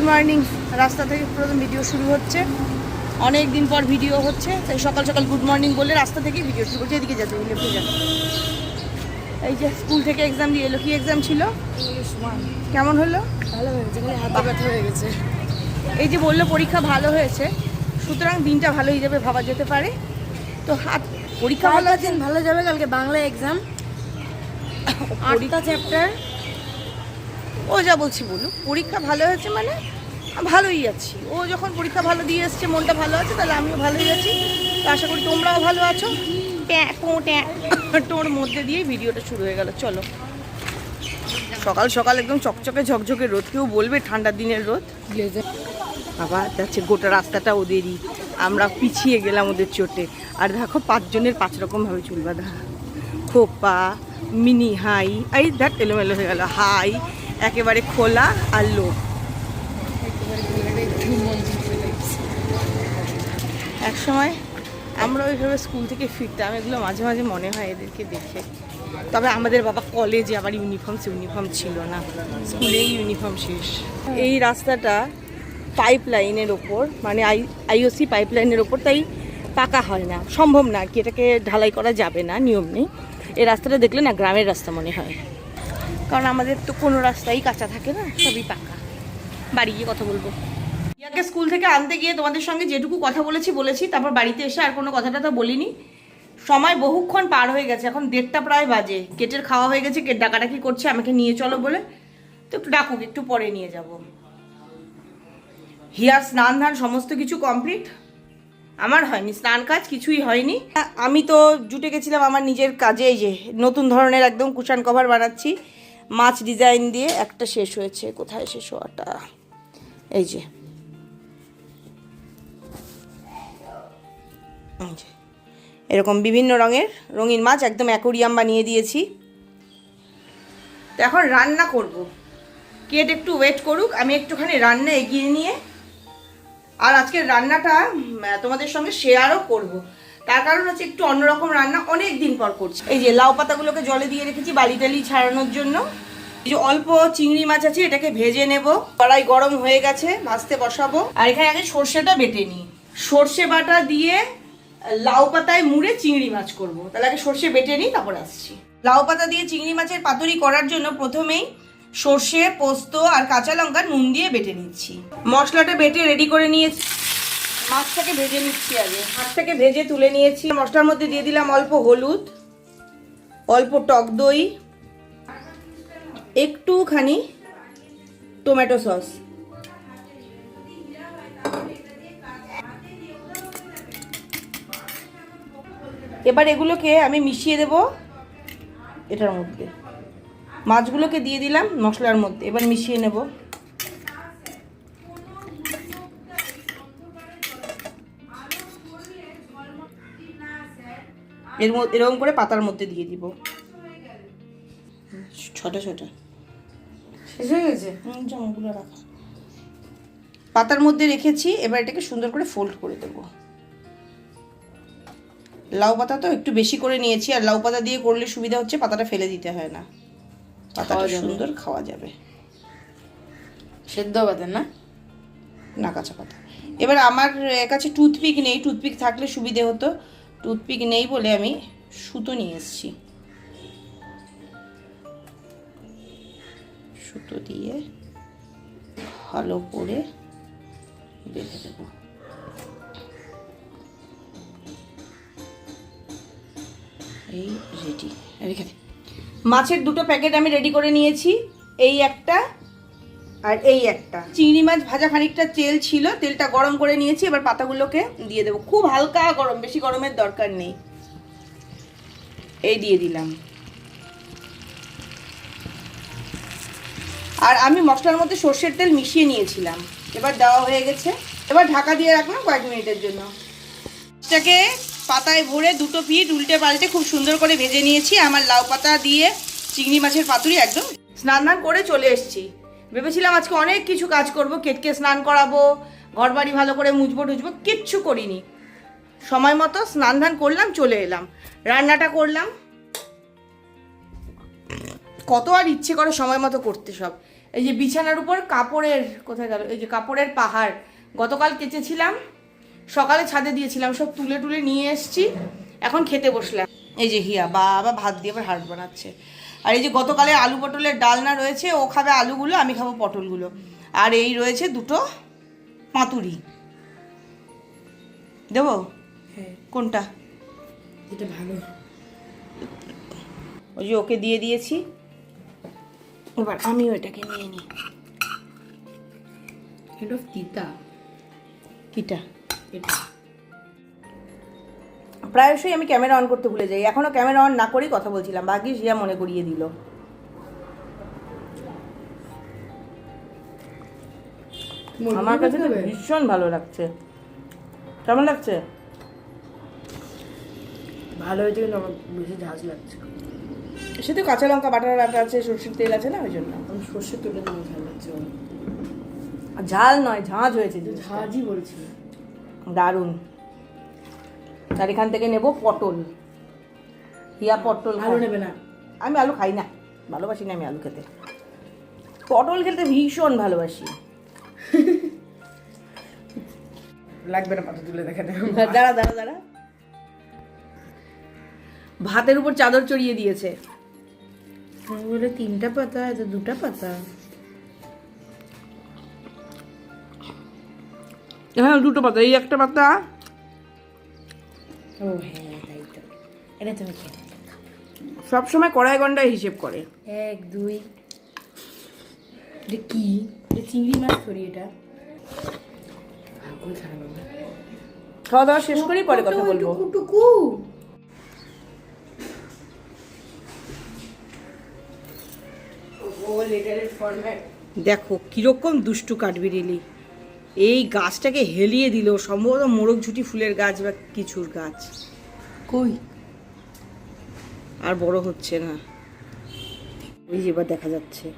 Morning. রাস্তা থেকে প্রথম ভিডিও শুরু হচ্ছে, অনেক দিন পর ভিডিও হচ্ছে, তাই সকাল সকাল গুড মর্নিং বলে রাস্তা থেকেই ভিডিও শুরু করছে। এদিকে যাতে লেফটে যান। এই যে স্কুল থেকে এক্সাম দিয়ে এলো। কি এক্সাম ছিল? কেমন হলো? ভালো হয়েছে, খালি হাতে ব্যথা হয়ে গেছে। এই যে বললো পরীক্ষা ভালো হয়েছে, সুতরাং দিনটা ভালো হয়ে যাবে ভাবা যেতে পারে। তো পরীক্ষা ভালো দিন ভালো যাবে। কালকে বাংলা এক্সাম, 8টা চ্যাপ্টার। ও যা বলছি বলুক, পরীক্ষা ভালো হয়েছে মানে ভালোই আছি। ও যখন পরীক্ষা ভালো দিয়ে এসছে, মনটা ভালো আছে, তাহলে আমিও ভালোই আছি। তো আশা করি তোমরাও ভালো আছো। টোর মধ্যে দিয়েই ভিডিওটা শুরু হয়ে গেল। চলো, সকাল সকাল একদম চকচকে ঝকঝকে রোদ। কেউ বলবে ঠান্ডার দিনের রোদ। আবার যাচ্ছে গোটা রাস্তাটা ওদেরই, আমরা পিছিয়ে গেলাম ওদের চোটে। আর দেখো 5 জনের 5 রকমভাবে চুল বাঁধা। খোপা, মিনি হাই, এই দেখ এলোমেলো হয়ে গেল। হাই একেবারে খোলা আর লো। এক সময় আমরা ওইভাবে স্কুল থেকে ফিরতাম, এগুলো মাঝে মাঝে মনে হয় এদেরকে দেখে। তবে আমাদের বাবা কলেজে আবার ইউনিফর্ম ছিল না, স্কুলেই ইউনিফর্ম শেষ। এই রাস্তাটা পাইপ লাইনের ওপর, মানে আইওসি পাইপ লাইনের ওপর, তাই পাকা হয় না, সম্ভব না আর কি। এটাকে ঢালাই করা যাবে না, নিয়ম নেই। এই রাস্তাটা দেখলে না গ্রামের রাস্তা মনে হয়, কারণ আমাদের তো কোনো রাস্তাই কাঁচা থাকে না, সবই পাকা। বাড়ি গিয়ে কথা বলবো। ইয়াকে স্কুল থেকে আনতে গিয়ে তোমাদের সঙ্গে যেটুকু কথা বলেছি, তারপর বাড়িতে এসে আর কোনো কথাটা তো বলিনি। সময় বহুক্ষণ পার হয়ে গেছে, এখন 1:30 প্রায় বাজে। কেটের খাওয়া হয়ে গেছে, কেট ডাকাডাকি করছে আমাকে নিয়ে চলো বলে। তো একটু ডাকুক, একটু পরে নিয়ে যাব। হিয়ার স্নান ধান সমস্ত কিছু কমপ্লিট। আমার হয়নি, স্নান কাজ কিছুই হয়নি। আমি তো জুটে গেছিলাম আমার নিজের কাজে। এই যে নতুন ধরনের একদম কুশন কভার বানাচ্ছি মাছ ডিজাইন দিয়ে। একটা শেষ হয়েছে, কোথায় শেষ হওয়াটা? এই যে এরকম বিভিন্ন রঙের রঙিন মাছ, একদম অ্যাকোরিয়াম বানিয়ে দিয়েছি। তো এখন রান্না করব। কেট একটু ওয়েট করুক, আমি একটুখানি রান্না এগিয়ে নিয়ে আর আজকের রান্নাটা তোমাদের সঙ্গে শেয়ারও করব। তার কারণ হচ্ছে একটু অন্যরকম রান্না, অনেক দিন পর করছি। এই যে লাউ পাতাগুলোকে জলে দিয়ে রেখেছি বালি টালি ছাড়ানোর জন্য। এই যে অল্প চিংড়ি মাছ আছে, এটাকে ভেজে নেব। কড়াই গরম হয়ে গেছে, ভাজতে বসাবো। আর এখানে আগে সর্ষেটা বেটে নিই। সর্ষে বাটা দিয়ে লাউ পাতায় মুড়ে চিংড়ি মাছ করব। তাহলে আগে সর্ষে বেটে নিই, তারপর আসছি। লাউ পাতা দিয়ে চিংড়ি মাছের পাতুরি করার জন্য প্রথমেই সর্ষে, পোস্ত আর কাঁচা লঙ্কা নুন দিয়ে বেটে নিচ্ছি। মশলাটা বেটে রেডি করে নিয়েছি। মাছটাকে ভেজে নিচ্ছি আগে। মাছটাকে ভেজে তুলে নিয়েছি। মশলার মধ্যে দিয়ে দিলাম অল্প হলুদ, অল্প টক দই, একটুখানি টমেটো সস। এবার এগুলোকে আমি মিশিয়ে দেব এটার মধ্যে। মাছগুলোকে দিয়ে দিলাম মশলার মধ্যে, এবার মিশিয়ে নেব। এর মধ্যে এরকম করে পাতার মধ্যে দিয়ে দিব। ছোটা ছোটা শেষ হয়ে গেছে জামাগুলো রাখা। পাতার মধ্যে রেখেছি, এবার এটাকে সুন্দর করে ফোল্ড করে দেবো। লাউ পাতা তো একটু বেশি করে নিয়েছি, আর লাউ পাতা দিয়ে করলে সুবিধা হচ্ছে পাতাটা ফেলে দিতে হয় না, পাতাটা সুন্দর খাওয়া যাবে। সেদ্ধ পাতা না, না কাঁচা পাতা। এবার আমার কাছে টুথপিক নেই, টুথপিক থাকলে সুবিধে হতো। টুথপিক নেই বলে আমি সুতো নিয়ে এসেছি। সুতো দিয়ে ভালো করে বেঁধে দেবো। এই রেডি। মাছের 2টো প্যাকেট আমি রেডি করে নিয়েছি। এই একটা আর এই একটা। চিংড়ি মাছ ভাজা খানিকটা তেল ছিল, তেলটা গরম করে নিয়েছি। এবার পাতাগুলোকে দিয়ে দেবো। খুব হালকা গরম, বেশি গরমের দরকার নেই। এই দিয়ে দিলাম। আর আমি মশলার মধ্যে সর্ষের তেল মিশিয়ে নিয়েছিলাম। এবার দেওয়া হয়ে গেছে। এবার ঢাকা দিয়ে রাখলাম কয়েক মিনিটের জন্য। এটাকে পাতায় ভরে 2টো পিঠ উল্টে পাল্টে খুব সুন্দর করে ভেজে নিয়েছি। আমার লাউ পাতা দিয়ে চিংড়ি মাছের পাতুরি একদম। স্নান ধান করে চলে এসেছি। ভেবেছিলাম আজকে অনেক কিছু কাজ করব, কেটকে স্নান করাবো, ঘর বাড়ি ভালো করে মুছবো টুছবো, কিচ্ছু করিনি। সময় মতো স্নান ধান করলাম, চলে এলাম, রান্নাটা করলাম। কত আর ইচ্ছে করে সময় মতো করতে সব। এই যে বিছানার উপর কাপড়ের, কোথায় গেল, এই যে কাপড়ের পাহাড় গতকাল কেচেছিলাম, সকালে ছাদে দিয়েছিলাম, সব তুলে টুলে নিয়ে এসেছি, এখন খেতে বসলাম। এই যে হিয়া বাবা ভাত দিয়ে আবার হাড় বানাচ্ছে। আর এই যে গতকালে আলু পটলের ডালনা রয়েছে, ও খাবে আলুগুলো, আমি খাবো পটলগুলো। আর এই রয়েছে দুটো পাতুরি, দেবো? হ্যাঁ, কোনটা? যেটা ভালো। ওই যে ওকে দিয়ে দিয়েছি, এবার আমিও এটাকে নিয়ে নিই। এটা তিতা। কিটা? এটা প্রায়শই আমি ক্যামেরা অন করতে ভুলে যাই, এখনো ক্যামেরা অন না করেই কথা বলছিলাম, ভাগ্যিস হিয়া মনে করিয়ে দিল। আমার কাছে তো ভীষণ ভালো লাগছে। কেমন লাগছে? ভালো হয়েছে, কিন্তু আমার বেশি ঝাঁজ লাগছে। সে তো কাঁচা লঙ্কা বাটার আটা আছে, সর্ষের তেল আছে না, ওই জন্য। আমি সর্ষে তুলে দেবো, ঝাল লাগছে। ঝাল নয়, ঝাঁঝ হয়েছে। ঝাঁজই বলছি। দারুণ। আর এখান থেকে নেব পটল। হিয়া পটল আলু নেবে না? আমি আলু খাই না, ভালোবাসি না আমি আলু খেতে। পটল খেতে ভীষণ ভালোবাসি। লাগবে না পাতা তুলে দেখাতে। দাঁড়া দাঁড়া দাঁড়া, ভাতের উপর চাদর চড়িয়ে দিয়েছে। বলে 3টা পাতা, এটা 2টা পাতা। হ্যাঁ, 2টো পাতা, এই একটা পাতা। ও হ্যাঁ, তাই তো। এটা তুমি খেয়ে সবসময় কড়াই গন্ডায় হিসেব করে। 1 2। এটা কি? এটা চিংড়ি মাছ ধরি। এটা খাওয়া দাওয়া শেষ করেই পরে কথা বলবো। টুকু দেখো কিরকম দুষ্টু কাঠবিড়েলি, এই গাছটাকে হেলিয়ে দিল, সম্ভবত মোরগঝুটি ফুলের গাছ বা কিছুর গাছ। কই? আর বড় হচ্ছে না, ওই যে এবার দেখা যাচ্ছে।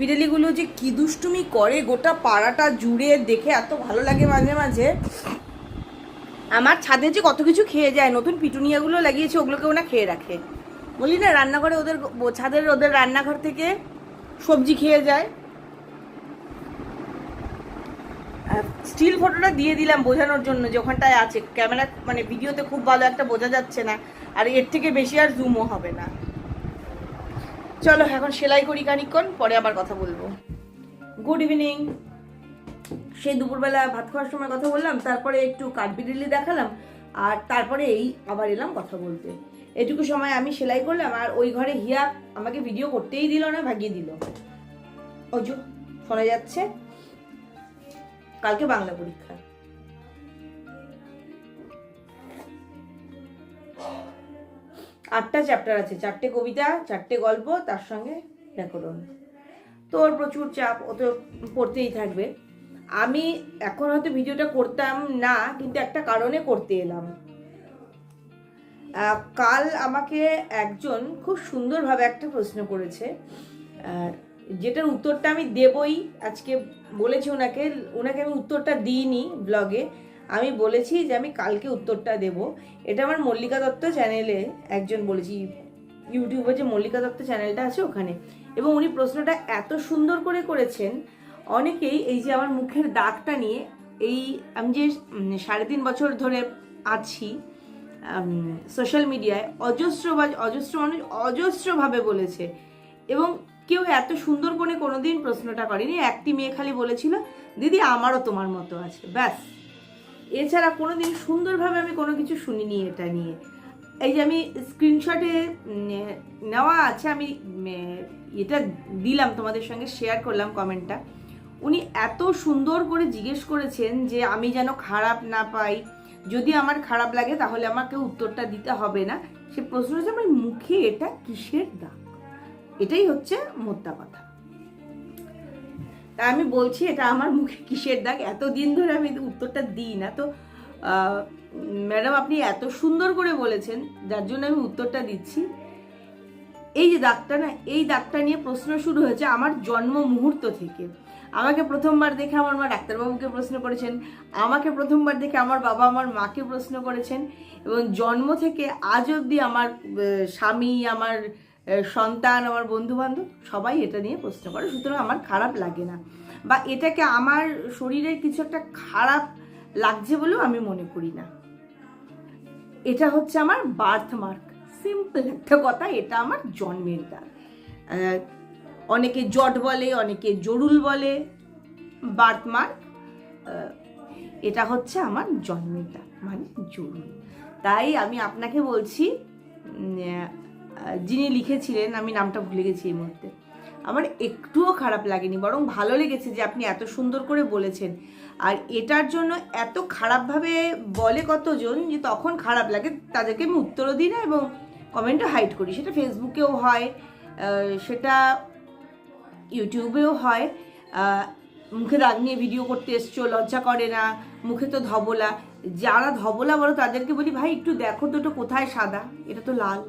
বিড়ালিগুলো যে কি দুষ্টুমি করে গোটা পাড়াটা জুড়ে, দেখে এত ভালো লাগে মাঝে মাঝে। আমার ছাদে যে কত কিছু খেয়ে যায়, নতুন পিটুনিয়াগুলো লাগিয়েছে, ওগুলোকে ওনা খেয়ে রাখে। বলি না, রান্নাঘরে ওদের ছাদের ওদের রান্নাঘর থেকে সবজি খেয়ে যায়। স্টিল ফটোটা দিয়ে দিলাম বোঝানোর জন্য যে ওখানটায় আছে, ক্যামেরা মানে ভিডিওতে খুব ভালো একটা বোঝা যাচ্ছে না, আর এর থেকে বেশি আর জুমও হবে না। চলো এখন সেলাই করি খানিকক্ষণ, পরে আবার কথা বলবো। Good evening. সেই দুপুরবেলা ভাত খাওয়ার সময় কথা বললাম, তারপরে একটু কাঠবিড়ালি দেখালাম, আর তারপরে এই আবার এলাম কথা বলতে। এটুকু সময় আমি সেলাই করলাম, আর ওই ঘরে হিয়া আমাকে ভিডিও করতেই দিল না, ভাগিয়ে দিল। ওই যে শোনা যাচ্ছে, কালকে বাংলা পরীক্ষা। আটটা চ্যাপ্টার আছে, 4টে কবিতা, 4টে গল্প, তার সঙ্গে ব্যাকরণ। তো ওর প্রচুর চাপ, ও তো পড়তেই থাকবে। আমি এখন হয়তো ভিডিওটা করতাম না, কিন্তু একটা কারণে করতে এলাম। কাল আমাকে একজন খুব সুন্দরভাবে একটা প্রশ্ন করেছে, যেটার উত্তরটা আমি দেবই। আজকে বলেছি ওনাকে আমি উত্তরটা দিইনি ব্লগে, আমি বলেছি যে আমি কালকে উত্তরটা দেব। এটা আমার মল্লিকা দত্ত চ্যানেলে একজন বলেছি, ইউটিউবে যে মল্লিকা দত্ত চ্যানেলটা আছে ওখানে। এবং উনি প্রশ্নটা এত সুন্দর করে করেছেন। অনেকেই এই যে আমার মুখের দাগটা নিয়ে, এই আমি যে 3.5 বছর ধরে আছি সোশ্যাল মিডিয়ায়, অজস্র মানুষ অজস্রভাবে বলেছে, এবং কেউ এত সুন্দর করে কোনোদিন প্রশ্নটা করেনি। একটি মেয়ে খালি বলেছিল, দিদি আমারও তোমার মতো আছে, ব্যাস। এছাড়া কোনোদিন সুন্দরভাবে আমি কোনো কিছু শুনিনি এটা নিয়ে। এই যে আমি স্ক্রিনশটে নেওয়া আছে, আমি এটা দিলাম তোমাদের সঙ্গে, শেয়ার করলাম কমেন্টটা। উনি এত সুন্দর করে জিজ্ঞেস করেছেন যে আমি যেন খারাপ না পাই, যদি আমার খারাপ লাগে তাহলে আমাকে উত্তরটা দিতে হবে না। সে প্রশ্ন হচ্ছে, আমার মুখে এটা কিসের দাগ? এটাই হচ্ছে মোদ্দা কথা। তা আমি বলছি, এটা আমার মুখে কিসের দাগ, এতদিন ধরে আমি উত্তরটা দিই না। তো ম্যাডাম আপনি এত সুন্দর করে বলেছেন, যার জন্য আমি উত্তরটা দিচ্ছি। এই যে দাগটা না, এই দাগটা নিয়ে প্রশ্ন শুরু হয়েছে আমার জন্ম মুহূর্ত থেকে। আমাকে প্রথমবার দেখে আমার মা ডাক্তারবাবুকে প্রশ্ন করেছেন, আমাকে প্রথমবার দেখে আমার বাবা আমার মাকে প্রশ্ন করেছেন, এবং জন্ম থেকে আজ অবধি আমার স্বামী, আমার সন্তান, আমার বন্ধুবান্ধব সবাই এটা নিয়ে প্রশ্ন করে। সুতরাং আমার খারাপ লাগে না, বা এটাকে আমার শরীরের কিছু একটা খারাপ লাগছে বলেও আমি মনে করি না। এটা হচ্ছে আমার বার্থ মার্ক, সিম্পল একটা কথা, এটা আমার জন্মের দাগ। অনেকে জট বলে, অনেকে জরুল বলে, বার্থ মার্ক এটা হচ্ছে আমার জন্মের দাগ, মানে জরুল। তাই আমি আপনাকে বলছি, যিনি লিখেছিলেন, আমি নামটা ভুলে গেছি এই মুহূর্তে, আমার একটুও খারাপ লাগেনি, বরং ভালো লেগেছে যে আপনি এত সুন্দর করে বলেছেন। আর এটার জন্য এত খারাপভাবে বলে কতজন, যে তখন খারাপ লাগে, তাদেরকে আমি উত্তরও দিই না এবং কমেন্টও হাইড করি। সেটা ফেসবুকেও হয়, সেটা ইউটিউবেও হয়। মুখে দাগ নিয়ে ভিডিও করতে এসছো, লজ্জা করে না, মুখে তো ধবলা, যারা ধবলা বলো তাদেরকে বলি, ভাই একটু দেখো তো, এটা কোথায় সাদা, এটা তো লাল।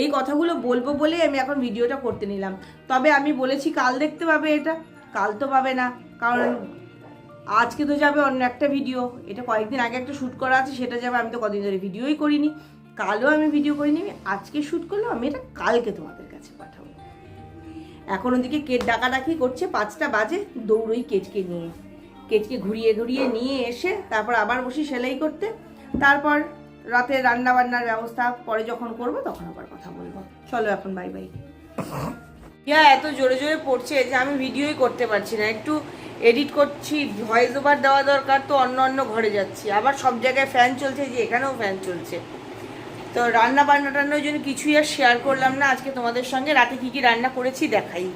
এই কথাগুলো বলবো বলে আমি এখন ভিডিওটা করতে নিলাম। তবে আমি বলেছি কাল দেখতে পাবে, এটা কাল তো পাবে না, কারণ আজকে তো যাবে অন্য একটা ভিডিও, এটা কয়েকদিন আগে একটা শ্যুট করা আছে, সেটা যাবে। আমি তো কদিন ধরে ভিডিওই করিনি, কালও আমি ভিডিও করিনি, আমি আজকে শ্যুট করলাম, আমি এটা কালকে তোমাদের কাছে পাঠাবো। এখন ওদিকে কেট ডাকাডাকি করছে, 5টা বাজে, দৌড়ই কেটকে নিয়ে, কেটকে ঘুরিয়ে ঘুরিয়ে নিয়ে এসে তারপর আবার বসি সেলাই করতে। তারপর রাতে রান্না বান্নার ব্যবস্থা পরে যখন করব তখন আবার কথা বলবো। চলো এখন বাই বাই। এত জোরে জোরে পড়ছে যে আমি ভিডিওই করতে পারছি না, একটু এডিট করছি, ভয়েস ওভার দেওয়া দরকার, তো অন্য অন্য ঘরে যাচ্ছি, আবার সব জায়গায় ফ্যান চলছে, যে এখানেও ফ্যান চলছে। তো রান্না বান্না টান্নার জন্য কিছুই আর শেয়ার করলাম না আজকে তোমাদের সঙ্গে। রাতে কি কি রান্না করেছি দেখাই।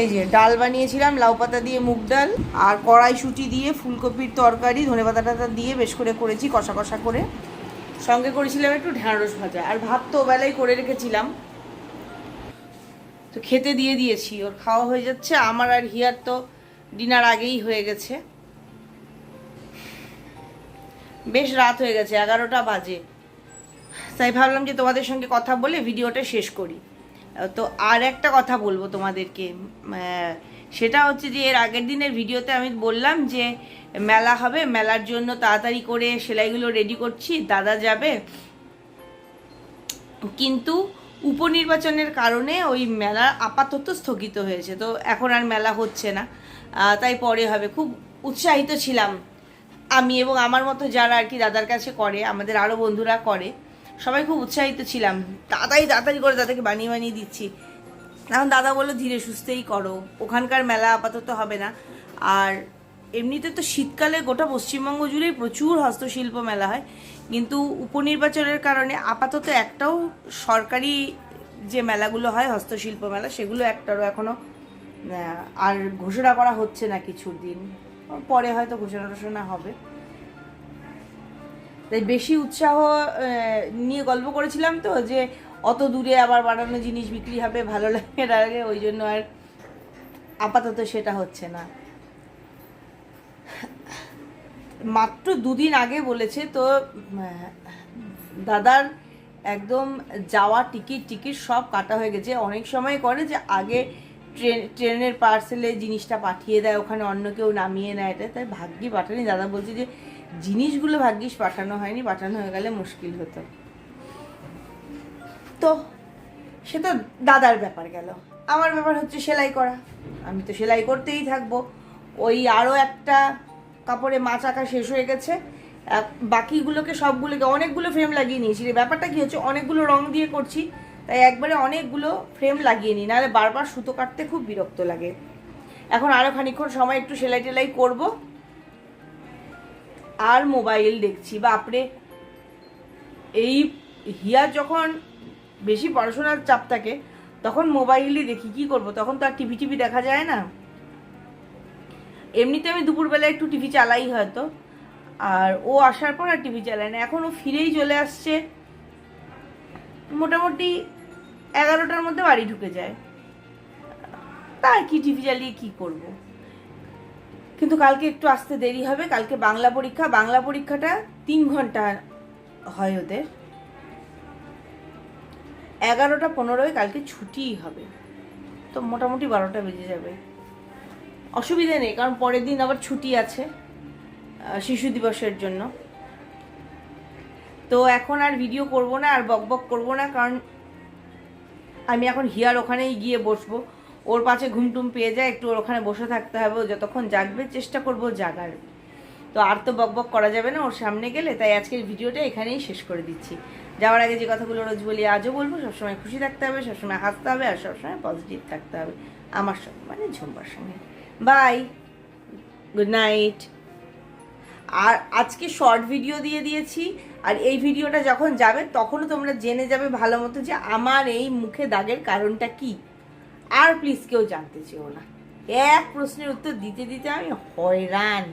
এই যে ডাল বানিয়েছিলাম, লাউ পাতা দিয়ে মুগ ডাল, আর কড়াইশুঁটি দিয়ে ফুলকপির তরকারি, ধনেপাতা টাতা দিয়ে বেশ করে করেছি, কষা কষা করে। সঙ্গে করেছিলাম একটু ঢ্যাঁড়স ভাজা, আর ভাত তো ওবেলাই করে রেখেছিলাম, তো খেতে দিয়ে দিয়েছি, ওর খাওয়া হয়ে যাচ্ছে। আমার আর হিয়ার তো ডিনার আগেই হয়ে গেছে, বেশ রাত হয়ে গেছে, 11টা বাজে। তাই ভাবলাম যে তোমাদের সঙ্গে কথা বলে ভিডিওটা শেষ করি। তো আর একটা কথা বলবো তোমাদেরকে, সেটা হচ্ছে যে এর আগের দিনের ভিডিওতে আমি বললাম যে মেলা হবে, মেলার জন্য তাড়াতাড়ি করে সেলাইগুলো রেডি করছি, দাদা যাবে, কিন্তু উপনির্বাচনের কারণে ওই মেলা আপাতত স্থগিত হয়েছে, তো এখন আর মেলা হচ্ছে না, তাই পরে হবে। খুব উৎসাহিত ছিলাম আমি, এবং আমার মতো যারা আর কি দাদার কাছে করে, আমাদের আরও বন্ধুরা করে, সবাই খুব উৎসাহিত ছিলাম, তাড়াতাড়ি করে দাদাকে বানিয়ে বানিয়ে দিচ্ছি। এখন দাদা বললো ধীরে সুস্থেই করো, ওখানকার মেলা আপাতত হবে না। আর এমনিতে তো শীতকালে গোটা পশ্চিমবঙ্গ জুড়েই প্রচুর হস্তশিল্প মেলা হয়, কিন্তু উপনির্বাচনের কারণে আপাতত একটাও সরকারি যে মেলাগুলো হয় হস্তশিল্প মেলা, সেগুলো একটারও এখনও আর ঘোষণা করা হচ্ছে না, কিছুর দিন পরে হয়তো ঘোষণা হবে। তাই বেশি উৎসাহ নিয়ে গল্প করেছিলাম তো, যে অত দূরে আবার বানানো জিনিস বিক্রি হবে, ভালো লাগে, ওই জন্য আর আপাতত সেটা হচ্ছে না। মাত্র 2 দিন আগে বলেছে, তো দাদার একদম যাওয়া টিকিট সব কাটা হয়ে গেছে। অনেক সময় করে যে আগে ট্রেনের পার্সেলে জিনিসটা পাঠিয়ে দেয়, ওখানে অন্য কেউ নামিয়ে নেয়, এটা তাই ভাগ্যি পাঠানি। দাদা বলছে যে জিনিসগুলো ভাগ্যিস পাঠানো হয়নি, পাঠানো হয়ে গেলে মুশকিল হতো। তো সে তো দাদার ব্যাপার গেল, আমার ব্যাপার হচ্ছে সেলাই করা। আমি তো সেলাই করতেই থাকবো। ওই আরও একটা কাপড়ে মাছ আঁকা শেষ হয়ে গেছে, বাকিগুলোকে সবগুলোকে অনেকগুলো ফ্রেম লাগিয়ে নিয়েছি। ব্যাপারটা কি হচ্ছে, অনেকগুলো রং দিয়ে করছি, তাই একবারে অনেকগুলো ফ্রেম লাগিয়ে নিই, নাহলে বারবার সুতো কাটতে খুব বিরক্ত লাগে। এখন আরও খানিকক্ষণ সময় একটু সেলাই টেলাই করবো, আর মোবাইল দেখছি। বাপরে, এই হিয়া যখন বেশি পড়াশোনার চাপ থাকে তখন মোবাইলই দেখি, কি করব, তখন তো আর টিভি দেখা যায় না। এমনিতে আমি দুপুরবেলা একটু টিভি চালাই হয়তো, আর ও আসার পর আর টিভি চালায় না। এখন ও ফিরেই চলে আসছে, মোটামুটি 11টার মধ্যে বাড়ি ঢুকে যায়, তার কি টিভি চালিয়ে কি করব। কিন্তু কালকে একটু আসতে দেরি হবে, কালকে বাংলা পরীক্ষা। বাংলা পরীক্ষাটা 3 ঘন্টা হয় ওদের 11টা 15 কালকে ছুটিই হবে, তো মোটামুটি 12টা বেজে যাবে। অসুবিধে নেই, কারণ পরের দিন আবার ছুটি আছে শিশু দিবসের জন্য। তো এখন আর ভিডিও করব না, আর বকবক করব না, কারণ আমি এখন হিয়ার ওখানেই গিয়ে বসবো। ওর পাশে ঘুমটুম পেয়ে যায়, একটু ওর ওখানে বসে থাকতে হবে, ও যতক্ষণ জাগবে চেষ্টা করব জাগার। তো আর তো বকবক করা যাবে না ওর সামনে গেলে, তাই আজকের ভিডিওটা এখানেই শেষ করে দিচ্ছি। যাওয়ার আগে যে কথাগুলো রোজ বলি আজও বলবো, সবসময় খুশি থাকতে হবে, সবসময় হাসতে হবে, আর সবসময় পজিটিভ থাকতে হবে আমার সঙ্গে, মানে ঝুম্বার সঙ্গে। By, good night. আর আজকে শর্ট ভিডিও দিয়ে দিয়েছি, আর এই ভিডিওটা যখন যাবে তখনও তোমরা জেনে যাবে ভালো মতো যে আমার এই মুখে দাগের কারণটা কি। আর প্লিজ কেউ জানতে চেও না, এক প্রশ্নের উত্তর দিতে দিতে আমি হয়রান।